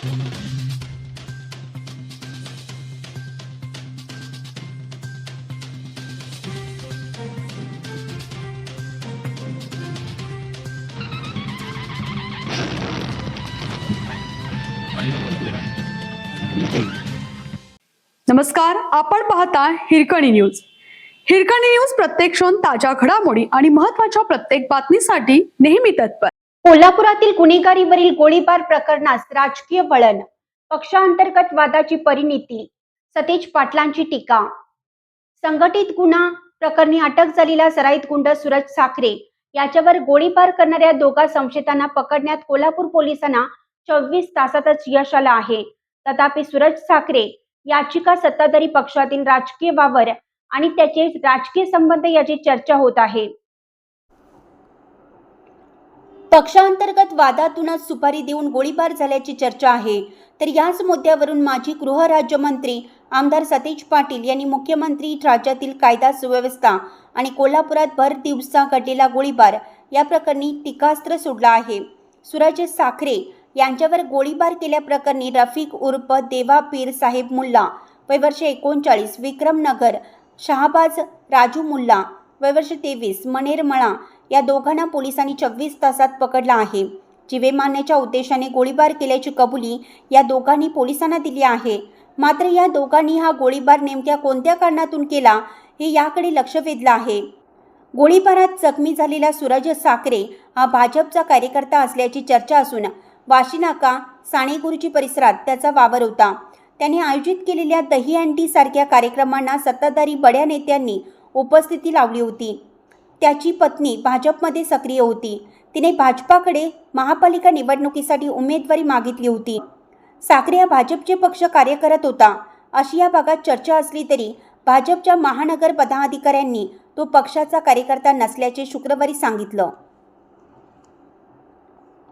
नमस्कार, आपण पाहता हिरकणी न्यूज. हिरकणी न्यूज प्रत्येक क्षण ताज्या घडामोडी आणि महत्त्वाच्या प्रत्येक बातमीसाठी नेहमी तत्पर. कोल्हापुरातील गुन्हेगारीवरील गोळीबार प्रकरणास राजकीय वळण, पक्षांतर्गत वादाची परिणती, सतेज पाटलांची टीका. संघटित गुन्हा प्रकरणी अटक झालेला सराईत गुंड सूरज साखरे याच्यावर गोळीबार करणाऱ्या दोघा संशयितांना पकडण्यात कोल्हापूर पोलिसांना 24 तासातच यश आलं आहे. तथापि सूरज साखरे याचिका सत्ताधारी पक्षातील राजकीय वावर आणि त्याचे राजकीय संबंध याची चर्चा होत आहे. पक्षांतर्गत वादातूनच सुपारी देऊन गोळीबार झाल्याची चर्चा आहे. तर याच मुद्द्यावरून माजी गृहराज्यमंत्री आमदार सतेज पाटील यांनी मुख्यमंत्री, राज्यातील कायदा सुव्यवस्था आणि कोल्हापुरात भर दिवसा घडलेला गोळीबार या प्रकरणी टीकास्त्र सोडला आहे. सूरज साखरे यांच्यावर गोळीबार केल्याप्रकरणी रफिक उर्फ देवा पीर साहेब मुल्ला वय वर्ष 39, विक्रमनगर, शहाबाज राजू मुल्ला वय वर्ष 23, मनेरमळा या दोघांना पोलिसांनी 24 तासात पकडला आहे. जीवे मारण्याच्या उद्देशाने गोळीबार केल्याची कबुली या दोघांनी पोलिसांना दिली आहे. मात्र या दोघांनी हा गोळीबार नेमक्या कोणत्या कारणातून केला हे याकडे लक्ष वेधलं आहे. गोळीबारात जखमी झालेला सूरज साखरे हा भाजपचा कार्यकर्ता असल्याची चर्चा असून वाशीनाका, साणेगुरुजी परिसरात त्याचा वावर होता. त्याने आयोजित केलेल्या दहीहंडी सारख्या कार्यक्रमांना सत्ताधारी बड्या नेत्यांनी उपस्थिती लावली होती. त्याची पत्नी भाजपमध्ये सक्रिय होती. तिने भाजपाकडे महापालिका निवडणुकीसाठी उमेदवारी मागितली होती. साखरे हा भाजपचे पक्ष कार्य करत होता अशी या भागात चर्चा असली तरी भाजपच्या महानगर पदाधिकाऱ्यांनी तो पक्षाचा कार्यकर्ता नसल्याचे शुक्रवारी सांगितलं.